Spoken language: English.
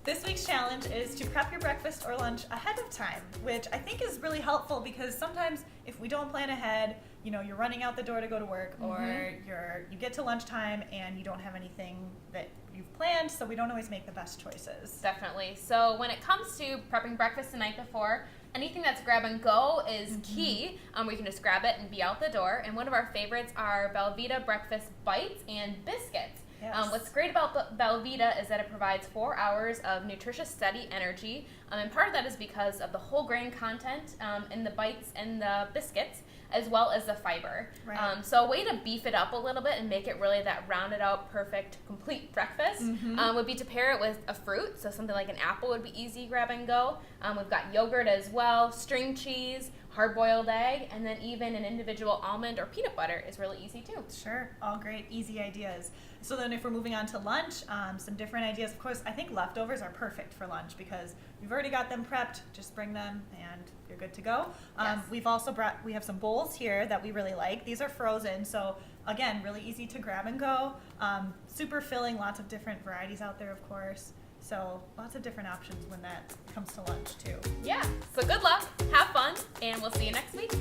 This week's challenge is to prep your breakfast or lunch ahead of time, which I think is really helpful because sometimes if we don't plan ahead, you know, you're running out the door to go to work, or you get to lunchtime and you don't have anything that you've planned, so we don't always make the best choices. Definitely. So when it comes to prepping breakfast the night before, anything that's grab and go is key. We can just grab it and be out the door. And one of our favorites are belVita breakfast bites and biscuits. Yes. What's great about belVita is that it provides 4 hours of nutritious, steady energy, and part of that is because of the whole grain content in the bites and the biscuits, as well as the fiber. Right. So a way to beef it up a little bit and make it really that rounded out, perfect, complete breakfast would be to pair it with a fruit. So something like an apple would be easy grab and go. We've got yogurt as well, string cheese, hard-boiled egg, and then even an individual almond or peanut butter is really easy too. Sure, all great, easy ideas. So then if we're moving on to lunch, some different ideas. Of course, I think leftovers are perfect for lunch because you've already got them prepped. Just bring them and you're good to go. Yes. We have some bowls here that we really like. These are frozen, so again, really easy to grab and go. Super filling, lots of different varieties out there, of course. So lots of different options when that comes to lunch too. Yeah, so good luck, have fun, and we'll see you next week.